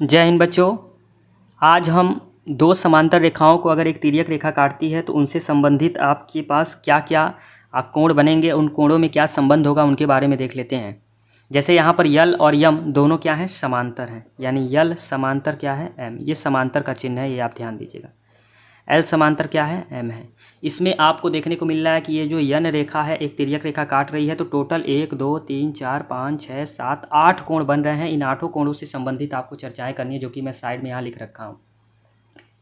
जय हिंद बच्चों। आज हम दो समांतर रेखाओं को अगर एक तिर्यक रेखा काटती है तो उनसे संबंधित आपके पास क्या क्या कोण बनेंगे, उन कोणों में क्या संबंध होगा, उनके बारे में देख लेते हैं। जैसे यहाँ पर यल और यम दोनों क्या हैं, समांतर हैं, यानी यल समांतर क्या है, एम। ये समांतर का चिन्ह है, ये आप ध्यान दीजिएगा। एल समांतर क्या है, एम है। इसमें आपको देखने को मिल रहा है कि ये जो यन रेखा है एक तिर्यक रेखा काट रही है, तो टोटल 1 2 3 4 5 6 7 8 कोण बन रहे हैं। इन 8 कोणों से संबंधित आपको चर्चाएं करनी है, जो कि मैं साइड में यहाँ लिख रखा हूँ।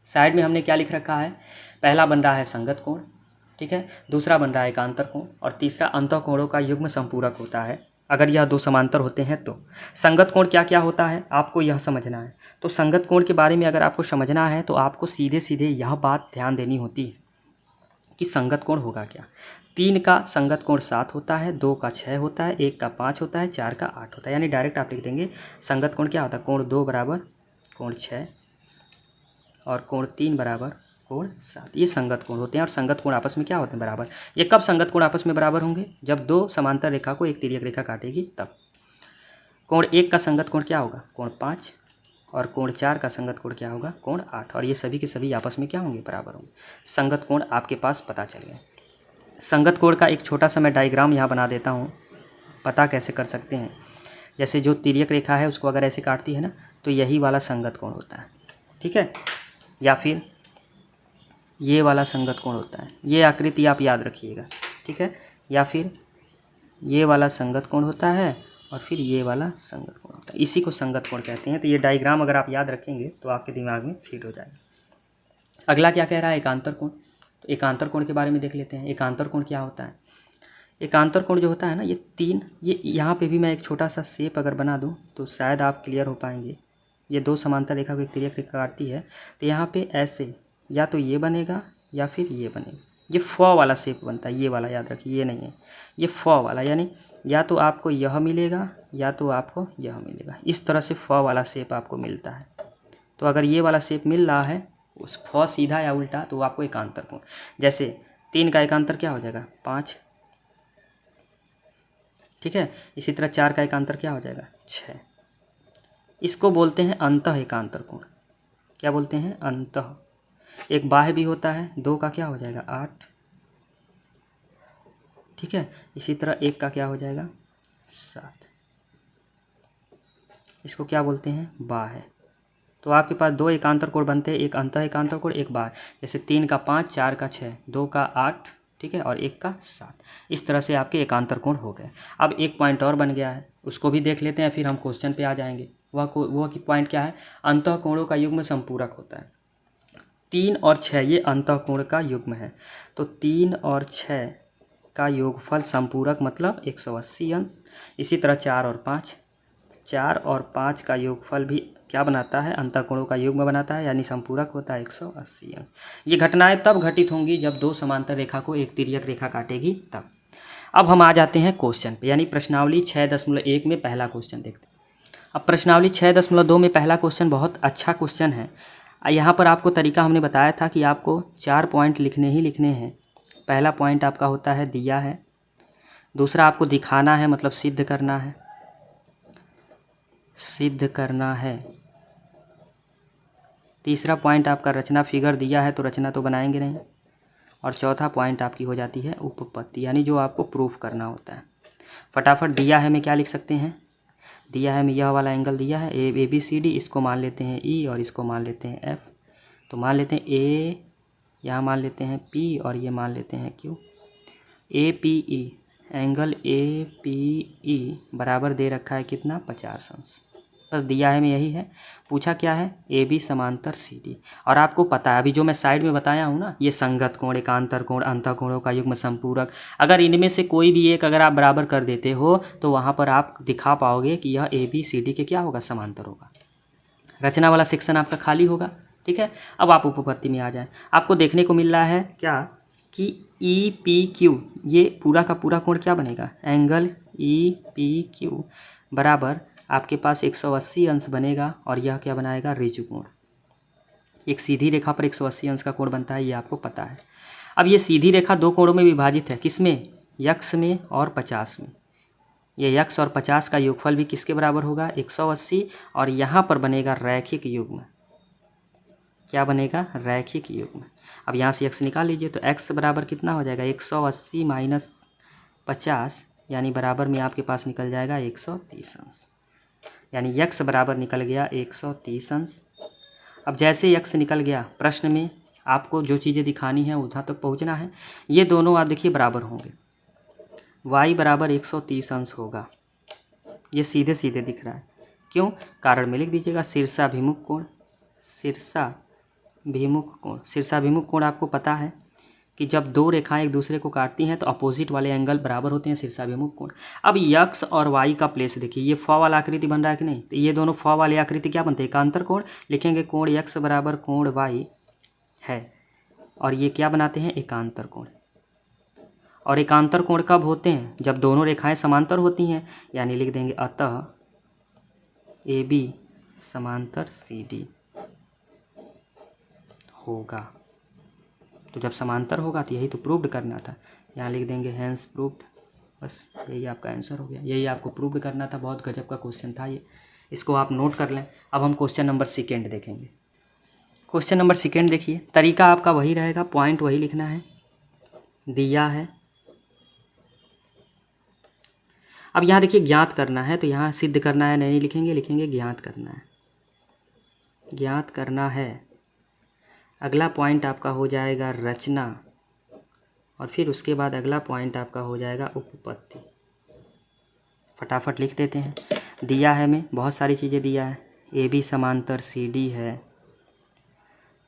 साइड में हमने क्या लिख रखा है, पहला बन रहा है संगत कोण, ठीक है, दूसरा बन रहा है एकांतर कोण, और तीसरा अंतःकोणों का युग्म संपूरक होता है अगर यह दो समांतर होते हैं तो। संगत कोण क्या क्या होता है आपको यह समझना है। तो संगत कोण के बारे में अगर आपको समझना है तो आपको सीधे सीधे यह बात ध्यान देनी होती है कि संगत कोण होगा क्या। 3 का संगत कोण 7 होता है, 2 का 6 होता है, 1 का 5 होता है, 4 का 8 होता है। यानी डायरेक्ट आप लिख देंगे संगत कोण क्या होता है, कोण 2 बराबर कोण 6 और कोण 3 बराबर कोण 7। ये संगत कोण होते हैं। और संगत कोण आपस में क्या होते हैं, बराबर। ये कब संगत कोण आपस में बराबर होंगे, जब दो समांतर रेखा को एक तिर्यक रेखा काटेगी तब। कोण 1 का संगत कोण क्या होगा, कोण 5, और कोण 4 का संगत कोण क्या होगा, कोण 8। और ये सभी के सभी आपस में क्या होंगे, बराबर होंगे। संगत कोण आपके पास पता चल गए। संगत कोण का एक छोटा सा मैं डायग्राम यहाँ बना देता हूँ, पता कैसे कर सकते हैं। जैसे जो तिर्यक रेखा है उसको अगर ऐसे काटती है ना, तो यही वाला संगत कोण होता है, ठीक है, या फिर ये वाला संगत कोण होता है। ये आकृति आप याद रखिएगा, ठीक है, या फिर ये वाला संगत कोण होता है और फिर ये वाला संगत कोण होता है। इसी को संगत कोण कहते हैं। तो ये डायग्राम अगर आप याद रखेंगे तो आपके दिमाग में फिट हो जाएगा। अगला क्या कह रहा है, एकांतर कोण। तो एकांतर कोण के बारे में देख लेते हैं। एकांतर कोण क्या होता है, एकांतर कोण जो होता है ना, ये 3, ये यहाँ पे भी मैं एक छोटा सा शेप अगर बना दूँ तो शायद आप क्लियर हो पाएंगे। ये दो समांतर रेखा को एक तिर्यक रेखा काटती है, तो यहाँ पे ऐसे या तो ये बनेगा या फिर ये बनेगा। ये फ वाला शेप बनता है, ये वाला याद रखिए, ये नहीं है, ये फ वाला, यानी या तो आपको यह मिलेगा या तो आपको यह मिलेगा। इस तरह से फ वाला शेप आपको मिलता है। तो अगर ये वाला शेप मिल रहा है, उस फ सीधा या उल्टा, तो आपको एकांतर कोण। जैसे 3 का एकांतर क्या हो जाएगा, 5, ठीक है। इसी तरह 4 का एकांतर क्या हो जाएगा, 6। इसको बोलते हैं अंतः एकांतर कोण। क्या बोलते हैं, अंतः। एक बाह्य भी होता है, 2 का क्या हो जाएगा, 8, ठीक है। इसी तरह 1 का क्या हो जाएगा, 7। इसको क्या बोलते हैं, बाह्य। तो आपके पास 2 एकांतर कोण बनते हैं, एक अंतः एकांतर कोण, एक बाह्य। जैसे 3 का 5, 4 का 6, 2 का 8, ठीक है, और 1 का 7। इस तरह से आपके एकांतर कोण हो गए। अब एक पॉइंट और बन गया है, उसको भी देख लेते हैं, फिर हम क्वेश्चन पे आ जाएंगे। वह पॉइंट क्या है, अंतः कोणों का युग्म संपूरक होता है। 3 और 6 ये अंतःकोण का युग्म है। तो 3 और 6 का योगफल संपूरक मतलब 180 अंश। इसी तरह 4 और 5, 4 और 5 का योगफल भी क्या बनाता है, अंतःकोणों का युग्म बनाता है, यानी संपूरक होता है 180 अंश। ये घटनाएं तब घटित होंगी जब दो समांतर रेखा को एक तिर्यक रेखा काटेगी तब। अब हम आ जाते हैं क्वेश्चन पे, यानी प्रश्नावली 6.1 में पहला क्वेश्चन देखते हैं। अब प्रश्नावली 6.2 में पहला क्वेश्चन बहुत अच्छा क्वेश्चन है। यहाँ पर आपको तरीका हमने बताया था कि आपको 4 पॉइंट लिखने ही लिखने हैं। पहला पॉइंट आपका होता है दिया है, दूसरा आपको दिखाना है मतलब सिद्ध करना है, सिद्ध करना है। तीसरा पॉइंट आपका रचना, फिगर दिया है तो रचना तो बनाएंगे नहीं। और चौथा पॉइंट आपकी हो जाती है उपपत्ति, यानी जो आपको प्रूफ करना होता है। फटाफट दिया है में क्या लिख सकते हैं, दिया है में यह वाला एंगल दिया है ए बी सी डी, इसको मान लेते हैं ई और इसको मान लेते हैं एफ। तो मान लेते हैं ए, यहाँ मान लेते हैं पी और ये मान लेते हैं Q. A P E, angle A P E बराबर दे रखा है कितना, 50 अंश। बस दिया है में यही है। पूछा क्या है, ए बी समांतर सी डी। और आपको पता है अभी जो मैं साइड में बताया हूँ ना, ये संगत कोण, एकांतर कोण, अंतःकोणों का युग्म संपूरक, अगर इनमें से कोई भी एक अगर आप बराबर कर देते हो तो वहाँ पर आप दिखा पाओगे कि यह ए बी सी डी के क्या होगा, समांतर होगा। रचना वाला सेक्शन आपका खाली होगा, ठीक है। अब आप उपपत्ति में आ जाएं। आपको देखने को मिल रहा है क्या कि ई पी क्यू, ये पूरा का पूरा कोण क्या बनेगा, एंगल ई पी क्यू बराबर आपके पास 180 अंश बनेगा। और यह क्या बनाएगा, ऋजु कोण। एक सीधी रेखा पर 180 अंश का कोण बनता है, ये आपको पता है। अब ये सीधी रेखा दो कोणों में विभाजित है, किस में, यक्ष में और 50 में। ये x और 50 का योगफल भी किसके बराबर होगा 180, और यहाँ पर बनेगा रैखिक युग्म। क्या बनेगा रैखिक युग्म। अब यहाँ से x निकाल लीजिए तो x बराबर कितना हो जाएगा 180 माइनस 50, यानी बराबर में आपके पास निकल जाएगा 130 अंश, यानी x बराबर निकल गया 130 अंश। अब जैसे x निकल गया, प्रश्न में आपको जो चीज़ें दिखानी है उधर तक पहुंचना है। ये दोनों आप देखिए बराबर होंगे, y बराबर 130 अंश होगा, ये सीधे सीधे दिख रहा है। क्यों, कारण में लिख दीजिएगा शीर्षाभिमुख कोण। शीर्षाभिमुख कोण, शीर्षाभिमुख कोण आपको पता है कि जब दो रेखाएं एक दूसरे को काटती हैं तो अपोजिट वाले एंगल बराबर होते हैं, शीर्षाभिमुख कोण। अब x और y का प्लेस देखिए, ये फ वाला आकृति बन रहा है कि नहीं, तो ये दोनों फ वाली आकृति क्या बनते हैं एकांतर कोण। लिखेंगे कोण x बराबर कोण y है, और ये क्या बनाते हैं एकांतर कोण। और एकांतर कोण कब होते हैं, जब दोनों रेखाएं समांतर होती हैं, यानी लिख देंगे अतः AB समांतर CD होगा। तो जब समांतर होगा तो यही तो प्रूव्ड करना था, यहाँ लिख देंगे हैंस प्रूव्ड। बस यही आपका आंसर हो गया, यही आपको प्रूव्ड करना था। बहुत गजब का क्वेश्चन था ये, इसको आप नोट कर लें। अब हम क्वेश्चन नंबर सेकेंड देखेंगे। क्वेश्चन नंबर सेकेंड देखिए, तरीका आपका वही रहेगा, पॉइंट वही लिखना है, दिया है। अब यहाँ देखिए ज्ञात करना है, तो यहाँ सिद्ध करना है नहीं लिखेंगे, लिखेंगे ज्ञात करना है, ज्ञात करना है। अगला पॉइंट आपका हो जाएगा रचना, और फिर उसके बाद अगला पॉइंट आपका हो जाएगा उपपत्ति। फटाफट लिख देते हैं। दिया है हमें बहुत सारी चीज़ें दिया है, AB समांतर CD है,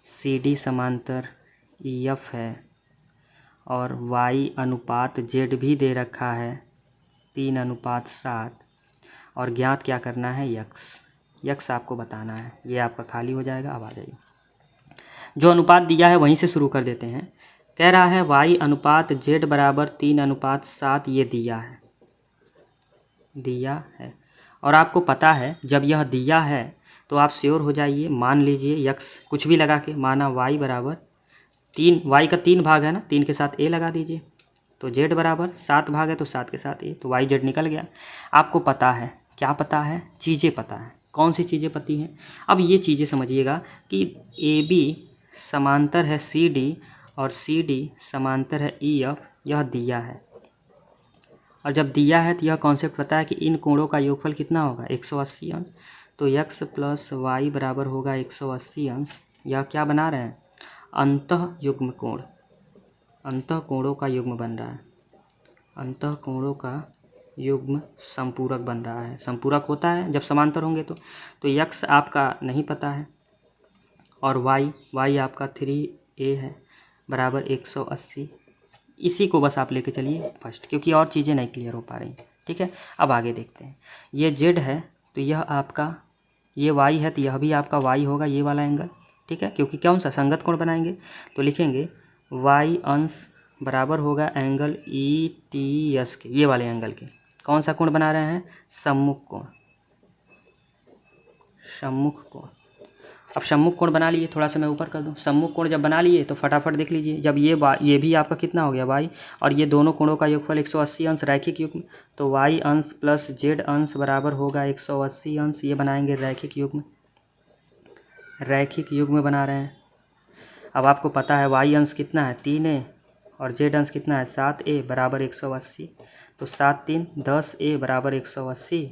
CD समांतर EF है, और Y अनुपात Z भी दे रखा है 3:7, और ज्ञात क्या करना है यक्स आपको बताना है। ये आपका खाली हो जाएगा। अब आ जाइए, जो अनुपात दिया है वहीं से शुरू कर देते हैं। कह रहा है y अनुपात z बराबर 3:7, ये दिया है। और आपको पता है जब यह दिया है तो आप श्योर हो जाइए, मान लीजिए यक्स कुछ भी लगा के, माना y बराबर 3, y का 3 भाग है ना, 3 के साथ a लगा दीजिए, तो z बराबर 7 भाग है तो 7 के साथ a, तो y z निकल गया। आपको पता है, क्या पता है, चीज़ें पता है। कौन सी चीज़ें पता हैं, अब ये चीज़ें समझिएगा कि AB समांतर है CD और CD समांतर है EF, यह दिया है। और जब दिया है तो यह कॉन्सेप्ट पता है कि इन कोणों का योगफल कितना होगा 180 अंश, तो x प्लस वाई बराबर होगा 180 अंश। यह क्या बना रहे हैं, अंतः युग्म कोण, अंतः कोणों का युग्म बन रहा है, अंतः कोणों का युग्म संपूरक बन रहा है। संपूरक होता है जब समांतर होंगे तो x आपका नहीं पता है, और y आपका 3a है बराबर 180। इसी को बस आप लेके चलिए फर्स्ट, क्योंकि और चीज़ें नहीं क्लियर हो पा रही। ठीक है, अब आगे देखते हैं। ये z है तो यह आपका, ये y है तो यह भी आपका y होगा, ये वाला एंगल। ठीक है, क्योंकि कौन सा संगत कोण बनाएंगे, तो लिखेंगे y अंश बराबर होगा एंगल ETS के, ये वाले एंगल के। कौन सा कोण बना रहे हैं, सम्मुख कोण, सम्मुख कोण। अब सम्मुख कोण बना लिए, थोड़ा सा मैं ऊपर कर दूं। सम्मुख कोण जब बना लिए तो फटाफट देख लीजिए, जब ये भी आपका कितना हो गया y, और ये दोनों कोणों का योगफल 180 अंश रैखिक युग्म, तो y अंश प्लस z अंश बराबर होगा 180 अंश। ये बनाएंगे रैखिक युग्म, रैखिक युग्म बना रहे हैं। अब आपको पता है y अंश कितना है 3a, और z अंश कितना है 7a बराबर 180, तो 7 3 10a बराबर 180,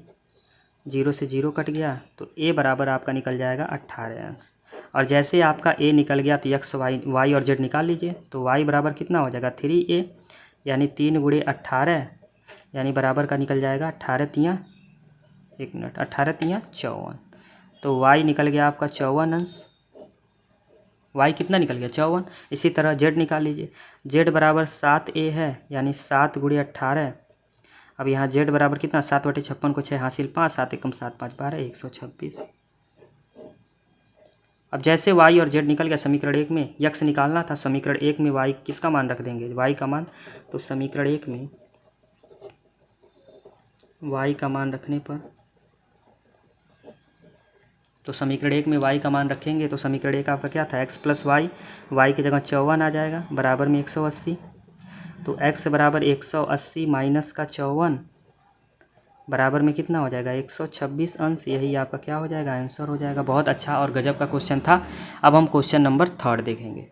0 से 0 कट गया, तो a बराबर आपका निकल जाएगा 18 अंश। और जैसे आपका a निकल गया तो x y और z निकाल लीजिए, तो y बराबर कितना हो जाएगा 3a, यानी 3 गुणे 18, यानी बराबर का निकल जाएगा 18 तियाँ 18 तियाँ 54, तो y निकल गया आपका 54 अंश। y कितना निकल गया 54। इसी तरह z निकाल लीजिए, z बराबर 7a है, यानी 7 गुणे 18। अब यहाँ z बराबर कितना, 7/56 को 6 हासिल 5, 7 एकम 7 5 12 126। अब जैसे y और z निकल गया समीकरण 1 में, x निकालना था। समीकरण 1 में y किसका मान रख देंगे, y का मान, तो समीकरण 1 में y का मान रखने पर, तो समीकरण 1 में y का मान रखेंगे तो समीकरण 1 आपका क्या था, x प्लस वाई, y की जगह 54 आ जाएगा बराबर में 180, तो x बराबर 180 माइनस का 54, बराबर में कितना हो जाएगा 126 अंश, यही आपका क्या हो जाएगा आंसर हो जाएगा। बहुत अच्छा और गजब का क्वेश्चन था। अब हम क्वेश्चन नंबर 3 देखेंगे।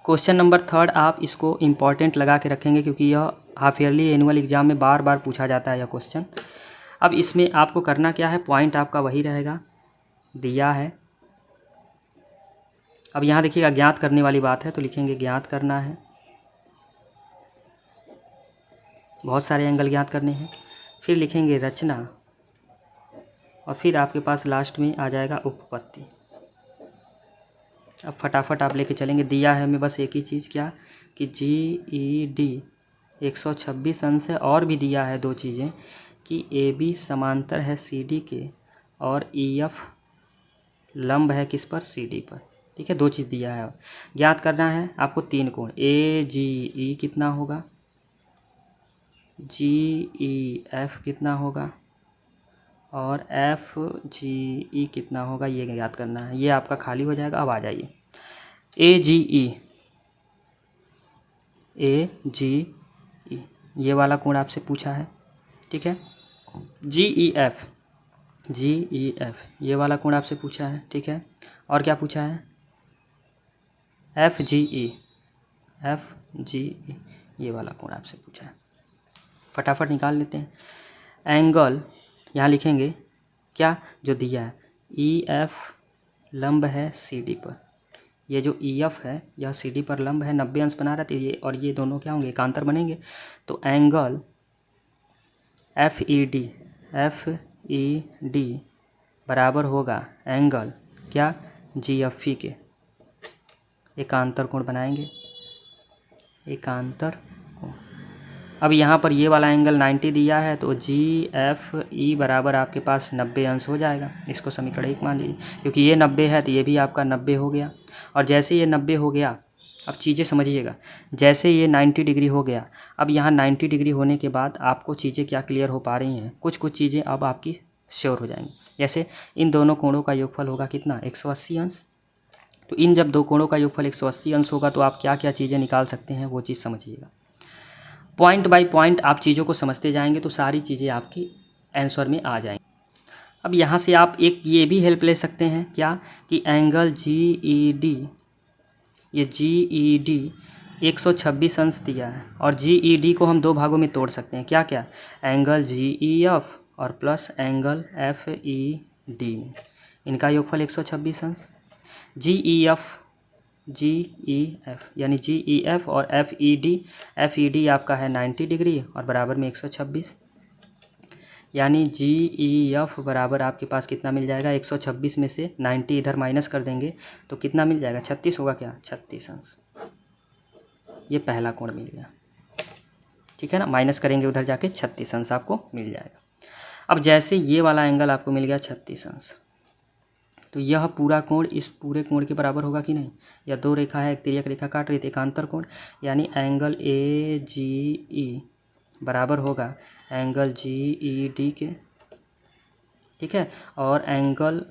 क्वेश्चन नंबर 3 आप इसको इम्पॉर्टेंट लगा के रखेंगे क्योंकि यह हाफ ईयरली एनुअल एग्जाम में बार बार पूछा जाता है यह क्वेश्चन। अब इसमें आपको करना क्या है, पॉइंट आपका वही रहेगा, दिया है। अब यहाँ देखिएगा ज्ञात करने वाली बात है तो लिखेंगे ज्ञात करना है, बहुत सारे एंगल ज्ञात करने हैं। फिर लिखेंगे रचना और फिर आपके पास लास्ट में आ जाएगा उपपत्ति। अब फटाफट आप लेके चलेंगे। दिया है हमें बस एक ही चीज़, क्या कि GED 126 अंश है, और भी दिया है 2 चीज़ें कि AB समांतर है CD के और EF लंब है किस पर, CD पर। ठीक है, 2 चीज़ दिया है। ज्ञात करना है आपको 3 कोण, AGE कितना होगा, GEF कितना होगा और FGE कितना होगा, ये याद करना है। ये आपका खाली हो जाएगा। अब आ जाइए AGE ये वाला कोण आपसे पूछा है। ठीक है, GEF ये वाला कोण आपसे पूछा है। ठीक है, और क्या पूछा है, FGE ये वाला कोण आपसे पूछा है। फटाफट निकाल लेते हैं। एंगल यहाँ लिखेंगे क्या, जो दिया है EF लंब है CD पर, ये जो EF है यह CD पर लंब है, 90 अंश बना रहा था ये, और ये दोनों क्या होंगे, एकांतर बनेंगे। तो एंगल FED बराबर होगा एंगल क्या, GFE के। एकांतर कोण बनाएंगे, एकांतर कोण। अब यहाँ पर ये वाला एंगल 90 दिया है तो GFE बराबर आपके पास 90 अंश हो जाएगा। इसको समीकरण 1 मान लीजिए, क्योंकि ये 90 है तो ये भी आपका 90 हो गया। और जैसे ये 90 हो गया, अब चीज़ें समझिएगा, जैसे ये 90 डिग्री हो गया, अब यहाँ 90 डिग्री होने के बाद आपको चीज़ें क्या क्लियर हो पा रही हैं, कुछ चीज़ें अब आपकी श्योर हो जाएंगी। जैसे इन दोनों कोणों का योगफल होगा कितना, 180 अंश। तो इन जब 2 कोणों का योगफल 180 अंश होगा तो आप क्या क्या चीज़ें निकाल सकते हैं वो चीज़ समझिएगा। पॉइंट बाय पॉइंट आप चीज़ों को समझते जाएंगे तो सारी चीज़ें आपकी आंसर में आ जाएंगी। अब यहाँ से आप एक ये भी हेल्प ले सकते हैं, क्या कि एंगल GED, ये GED 126 अंश दिया है और GED को हम 2 भागों में तोड़ सकते हैं, क्या क्या, एंगल GEF और प्लस एंगल FED, इनका योगफल 126 अंश। GEF यानी GEF और FED आपका है 90 डिग्री और बराबर में 126, यानी GEF बराबर आपके पास कितना मिल जाएगा, 126 में से 90 इधर माइनस कर देंगे तो कितना मिल जाएगा, 36 होगा क्या, 36 अंश। ये पहला कोण मिल गया। ठीक है ना, माइनस करेंगे उधर जाके 36 अंश आपको मिल जाएगा। अब जैसे ये वाला एंगल आपको मिल गया 36 अंश, तो यह पूरा कोण इस पूरे कोण के बराबर होगा कि नहीं। या 2 रेखा है, एक तिर्यक रेखा काट रही थी, एकांतर कोण, यानी एंगल AGE बराबर होगा एंगल GED के। ठीक है, और एंगल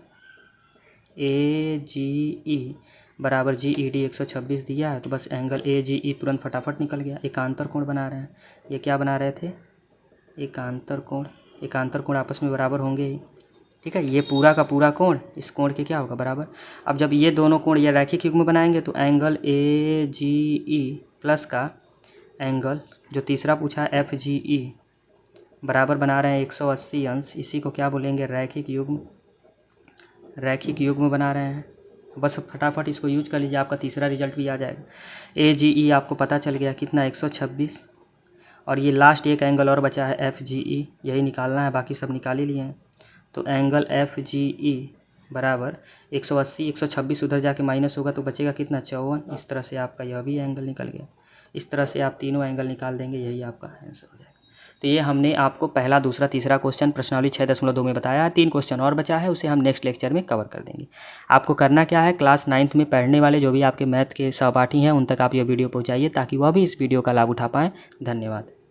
AGE बराबर GED 126 दिया है तो बस एंगल AGE तुरंत फटाफट निकल गया। एकांतर कोण बना रहे हैं, ये क्या बना रहे थे, एकांतर कोण। एकांतर कोण आपस में बराबर होंगे ही। ठीक है, ये पूरा का पूरा कोण इस कोण के क्या होगा, बराबर। अब जब ये दोनों कोण ये रैखिक युग्म बनाएंगे तो एंगल AGE प्लस का एंगल जो तीसरा पूछा है FGE बराबर बना रहे हैं 180 अंश। इसी को क्या बोलेंगे, रैखिक युग्म। रैखिक युग्म बना रहे हैं, बस फटाफट इसको यूज कर लीजिए, आपका तीसरा रिजल्ट भी आ जाएगा। AGE आपको पता चल गया कितना, 126, और ये लास्ट एक एंगल और बचा है FGE, यही निकालना है, बाकी सब निकाल ही लिए हैं। तो एंगल FGE बराबर 180, 126 उधर जाके माइनस होगा तो बचेगा कितना, 54। इस तरह से आपका यह भी एंगल निकल गया। इस तरह से आप तीनों एंगल निकाल देंगे, यही आपका आंसर हो जाएगा। तो ये हमने आपको पहला, दूसरा, तीसरा क्वेश्चन प्रश्नावली 6.2 में बताया है। 3 क्वेश्चन और बचा है, उसे हम नेक्स्ट लेक्चर में कवर कर देंगे। आपको करना क्या है, क्लास 9th में पढ़ने वाले जो भी आपके मैथ के सहपाठी हैं उन तक आप ये वीडियो पहुँचाइए ताकि वह भी इस वीडियो का लाभ उठा पाएँ। धन्यवाद।